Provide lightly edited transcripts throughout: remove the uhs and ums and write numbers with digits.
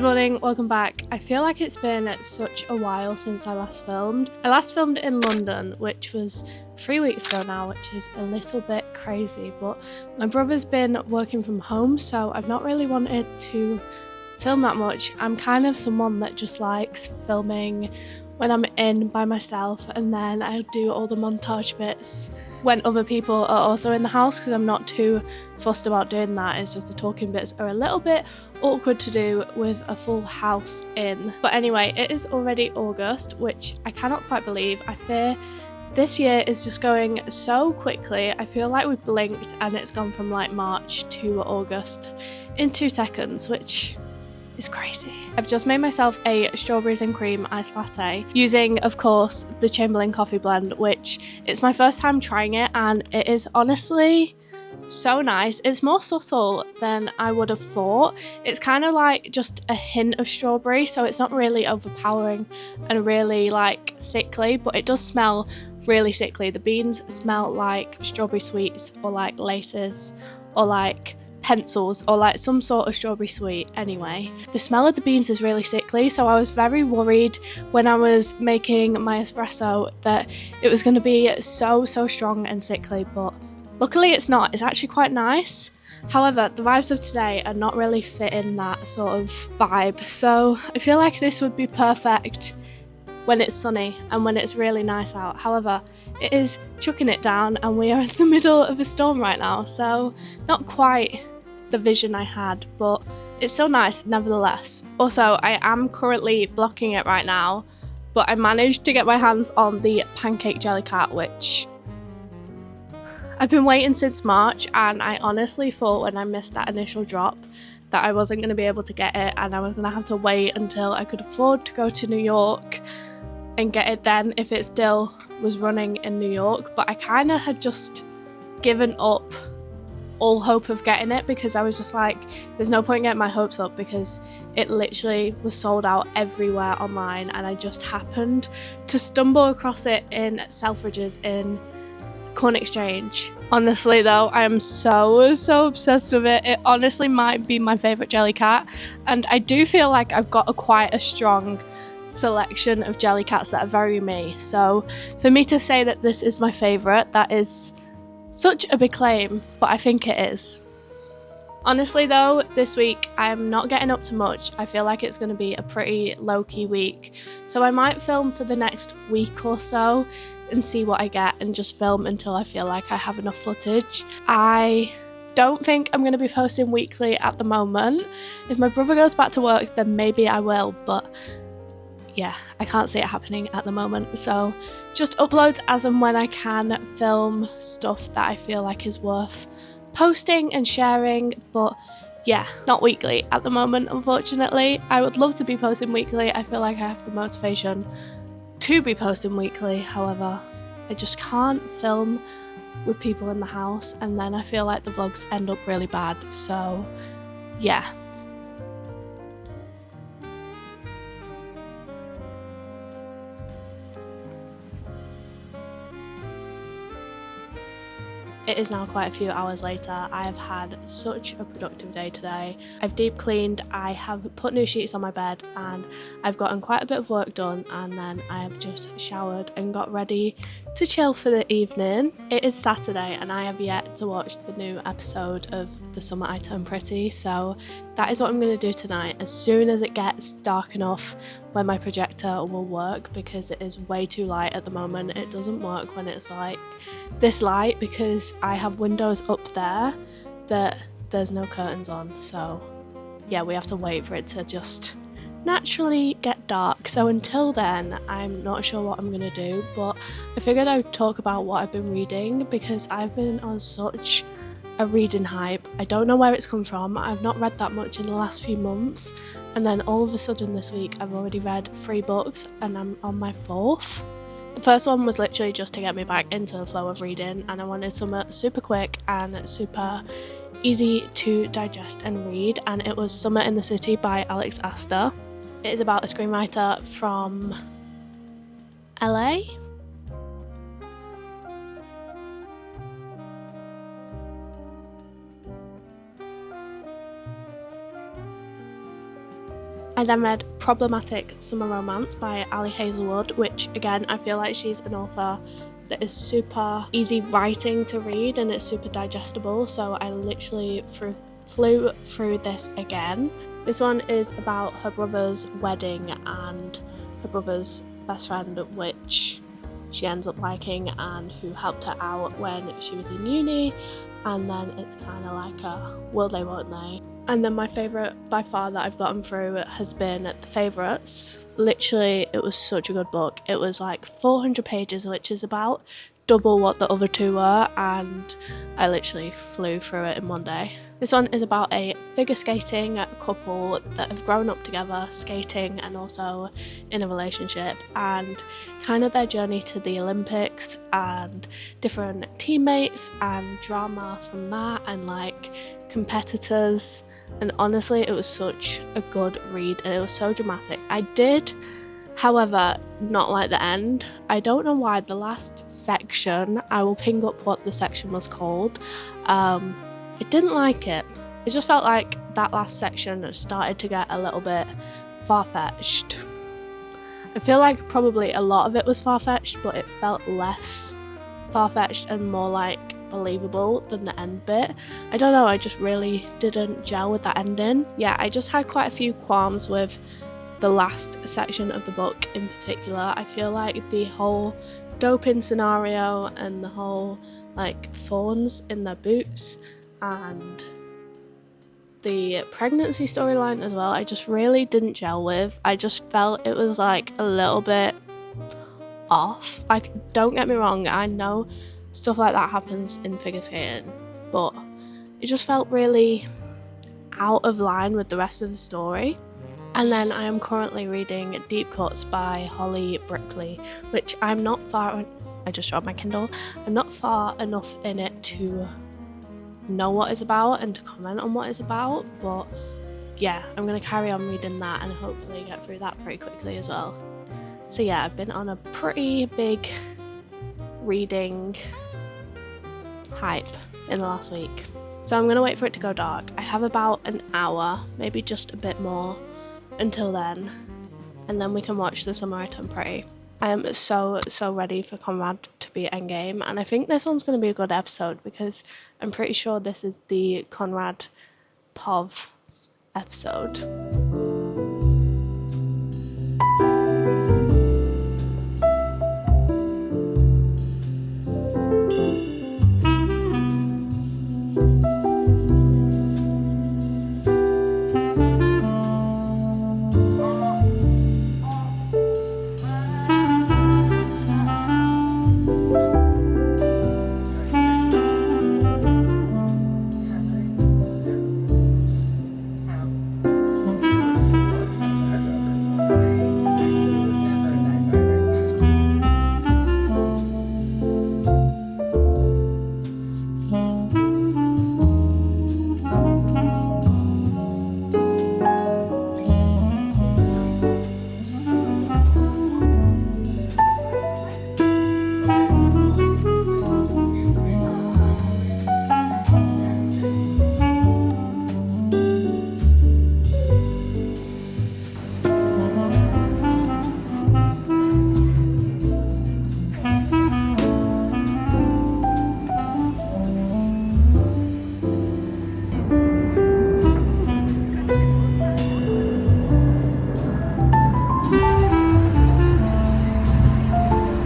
morning, welcome back. I feel like it's been such a while since I last filmed. I last filmed in London, which was 3 weeks ago now, which is a little bit crazy, but my brother's been working from home, so I've not really wanted to film that much. I'm kind of someone that just likes filming when I'm in by myself, and then I do all the montage bits when other people are also in the house, because I'm not too fussed about doing that. It's just the talking bits are a little bit awkward to do with a full house in. But anyway, it is already August, which I cannot quite believe. I fear this year is just going so quickly. I feel like we blinked and it's gone from like March to August in 2 seconds, which is crazy. I've just made myself a strawberries and cream iced latte using, of course, the Chamberlain coffee blend, which it's my first time trying it and it is honestly so nice. It's more subtle than I would have thought. It's kind of like just a hint of strawberry, so it's not really overpowering and really like sickly, but it does smell really sickly. The beans smell like strawberry sweets or like laces or like pencils or like some sort of strawberry sweet. Anyway, the smell of the beans is really sickly, so I was very worried when I was making my espresso that it was going to be so strong and sickly, but luckily it's not. It's actually quite nice. However, the vibes of today are not really fitting that sort of vibe, so I feel like this would be perfect when it's sunny and when it's really nice out. However, it is chucking it down and we are in the middle of a storm right now, so not quite the vision I had, but it's so nice nevertheless. Also, I am currently blocking it right now, but I managed to get my hands on the pancake Jellycat, which I've been waiting since March, and I honestly thought when I missed that initial drop that I wasn't going to be able to get it and I was going to have to wait until I could afford to go to New York and get it then if it still was running in New York. But I kind of had just given up all hope of getting it because I was just like, there's no point getting my hopes up because it literally was sold out everywhere online, and I just happened to stumble across it in Selfridges in Corn Exchange. Honestly though, I am so obsessed with it. It honestly might be my favourite Jellycat, and I do feel like I've got quite a strong selection of Jellycats that are very me. So for me to say that this is my favourite, that is such a big claim, but I think it is. Honestly though, this week I'm not getting up to much. I feel like it's going to be a pretty low-key week, so I might film for the next week or so and see what I get and just film until I feel like I have enough footage. I don't think I'm going to be posting weekly at the moment. If my brother goes back to work, then maybe I will, but yeah, I can't see it happening at the moment, so just uploads as and when I can film stuff that I feel like is worth posting and sharing, but yeah, not weekly at the moment, unfortunately. I would love to be posting weekly. I feel like I have the motivation to be posting weekly, however, I just can't film with people in the house, and then I feel like the vlogs end up really bad, so yeah. It is now quite a few hours later. I have had such a productive day today. I've deep cleaned, I have put new sheets on my bed, and I've gotten quite a bit of work done, and then I have just showered and got ready to chill for the evening. It is Saturday and I have yet to watch the new episode of The Summer I Turned Pretty, so that is what I'm going to do tonight as soon as it gets dark enough when my projector will work, because it is way too light at the moment. It doesn't work when it's like this light because I have windows up there that there's no curtains on, so yeah, we have to wait for it to just naturally get dark. So until then, I'm not sure what I'm gonna do, but I figured I'd talk about what I've been reading because I've been on such a reading hype. I don't know where it's come from. I've not read that much in the last few months, and then all of a sudden this week I've already read 3 books and I'm on my 4th. The first one was literally just to get me back into the flow of reading, and I wanted something super quick and super easy to digest and read, and it was Summer in the City by Alex Astor. It is about a screenwriter from LA. I then read Problematic Summer Romance by Ali Hazelwood, which again, I feel like she's an author that is super easy writing to read and it's super digestible, so I literally flew through this again. This one is about her brother's wedding and her brother's best friend, which she ends up liking and who helped her out when she was in uni, and then it's kind of like a will they won't they. And then my favourite by far that I've gotten through has been The Favourites. Literally, it was such a good book. It was like 400 pages, which is about double what the other two were, and I literally flew through it in one day. This one is about a figure skating couple that have grown up together skating and also in a relationship, and kind of their journey to the Olympics and different teammates and drama from that and like competitors. And honestly, it was such a good read and it was so dramatic. I did, however, not like the end. I don't know why. The last section, I will ping up what the section was called. I didn't like it. It just felt like that last section started to get a little bit far-fetched. I feel like probably a lot of it was far-fetched, but it felt less far-fetched and more like believable than the end bit. I don't know, I just really didn't gel with that ending. Yeah, I just had quite a few qualms with the last section of the book in particular. I feel like the whole doping scenario and the whole like thorns in their boots and the pregnancy storyline as well, I just really didn't gel with. I just felt it was like a little bit off. Like, don't get me wrong, I know stuff like that happens in figure skating, but it just felt really out of line with the rest of the story. And then I am currently reading Deep Cuts by Holly Brickley, which I just dropped my Kindle. I'm not far enough in it to know what it's about and to comment on what it's about, but yeah, I'm going to carry on reading that and hopefully get through that pretty quickly as well. So yeah, I've been on a pretty big reading hype in the last week. So I'm going to wait for it to go dark. I have about an hour, maybe just a bit more until then, and then we can watch The Summer I Turned Pretty. I am so ready for Conrad to be Endgame, and I think this one's going to be a good episode because I'm pretty sure this is the Conrad Pov episode.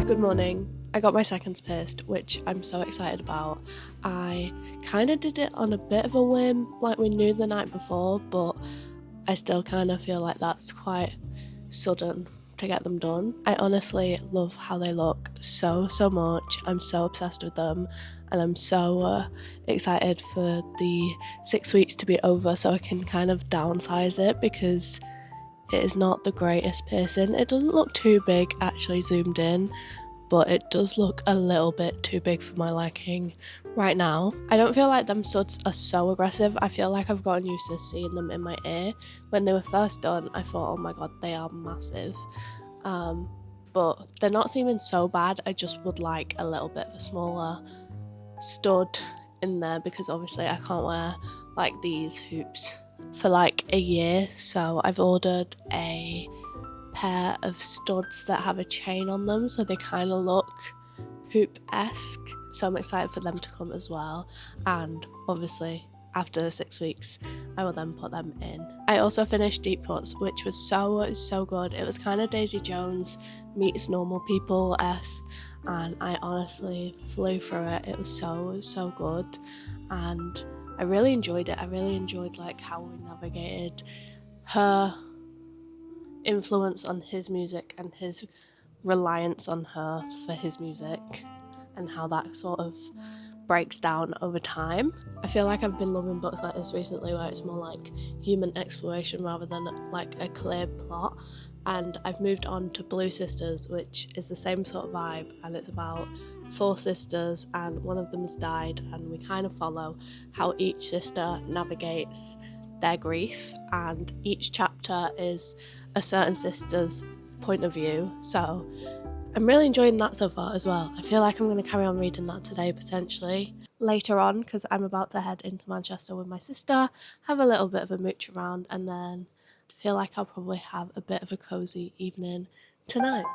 Good morning. I got my seconds pierced, which I'm so excited about. I kind of did it on a bit of a whim, like we knew the night before, but I still kind of feel like that's quite sudden to get them done. I honestly love how they look so much. I'm so obsessed with them, and I'm so excited for the 6 weeks to be over so I can kind of downsize it because it is not the greatest piercing. It doesn't look too big actually zoomed in, but it does look a little bit too big for my liking right now. I don't feel like them studs are so aggressive. I feel like I've gotten used to seeing them in my ear. When they were first done, I thought, oh my god, they are massive. But they're not seeming so bad. I just would like a little bit of a smaller stud in there because obviously I can't wear like these hoops for like a year, so I've ordered a pair of studs that have a chain on them, so they kind of look hoop-esque, so I'm excited for them to come as well. And obviously after the 6 weeks I will then put them in. I also finished Deep Cuts, which was so good. It was kind of Daisy Jones meets Normal People-esque, and I honestly flew through it. It was so good, and I really enjoyed it. I really enjoyed like how we navigated her influence on his music and his reliance on her for his music, and how that sort of breaks down over time. I feel like I've been loving books like this recently, where it's more like human exploration rather than like a clear plot. And I've moved on to Blue Sisters, which is the same sort of vibe, and it's about 4 sisters and one of them has died, and we kind of follow how each sister navigates their grief, and each chapter is a certain sister's point of view. So I'm really enjoying that so far as well. I feel like I'm going to carry on reading that today, potentially later on, because I'm about to head into Manchester with my sister, have a little bit of a mooch around, and then I feel like I'll probably have a bit of a cozy evening tonight.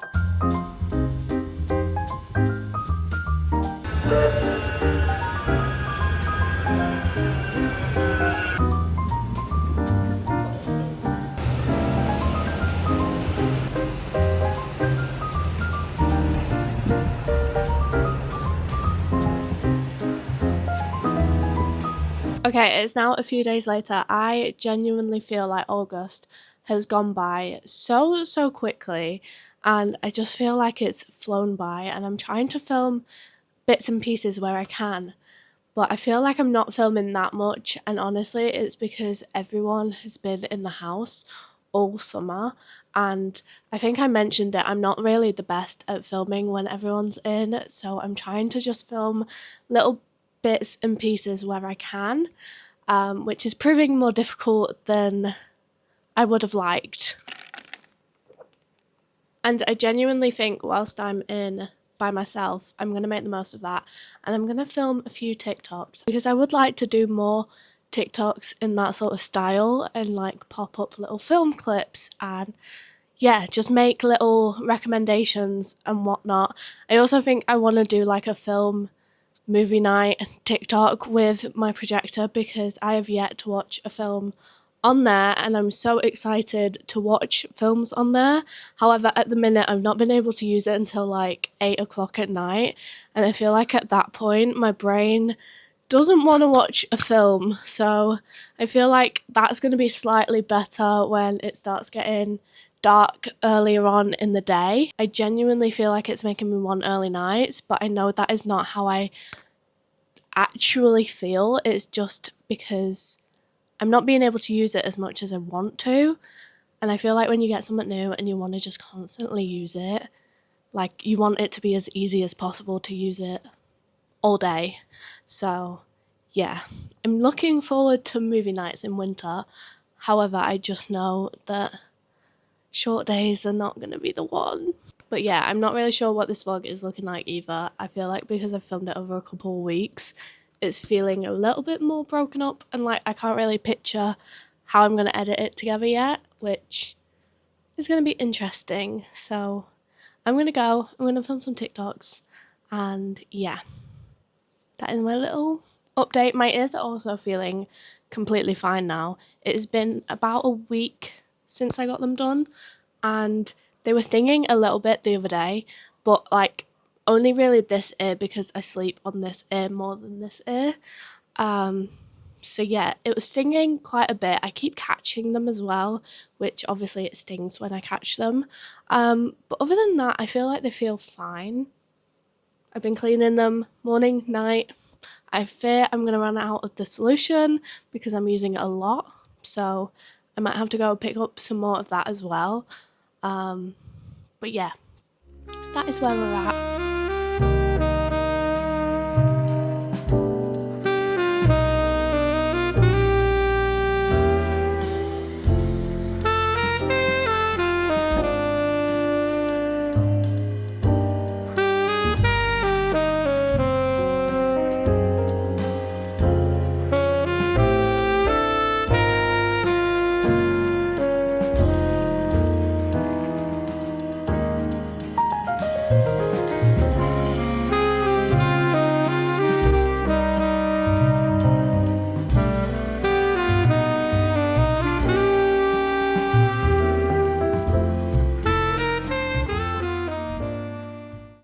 Okay, it's now a few days later. I genuinely feel like August has gone by so quickly, and I just feel like it's flown by, and I'm trying to film bits and pieces where I can, but I feel like I'm not filming that much, and honestly it's because everyone has been in the house all summer, and I think I mentioned it, I'm not really the best at filming when everyone's in, so I'm trying to just film little bits and pieces where I can, which is proving more difficult than I would have liked. And I genuinely think whilst I'm in by myself, I'm going to make the most of that, and I'm going to film a few TikToks, because I would like to do more TikToks in that sort of style, and like pop up little film clips and yeah, just make little recommendations and whatnot. I also think I want to do like a film movie night TikTok with my projector, because I have yet to watch a film on there, and I'm so excited to watch films on there. However, at the minute I've not been able to use it until like 8 o'clock at night, and I feel like at that point my brain doesn't want to watch a film, so I feel like that's going to be slightly better when it starts getting dark earlier on in the day. I genuinely feel like it's making me want early nights, but I know that is not how I actually feel. It's just because I'm not being able to use it as much as I want to, and I feel like when you get something new and you want to just constantly use it, like you want it to be as easy as possible to use it all day. So yeah, I'm looking forward to movie nights in winter. However, I just know that short days are not going to be the one. But yeah, I'm not really sure what this vlog is looking like either. I feel like because I've filmed it over a couple of weeks, it's feeling a little bit more broken up, and like I can't really picture how I'm going to edit it together yet, which is going to be interesting. So I'm going to film some TikToks, and yeah, that is my little update. My ears are also feeling completely fine now. It has been about a week since I got them done, and they were stinging a little bit the other day, but like only really this ear, because I sleep on this ear more than this ear. So yeah, it was stinging quite a bit. I keep catching them as well, which obviously it stings when I catch them. But other than that, I feel like they feel fine. I've been cleaning them morning, night. I fear I'm going to run out of the solution because I'm using it a lot, so I might have to go pick up some more of that as well. But yeah, that is where we're at.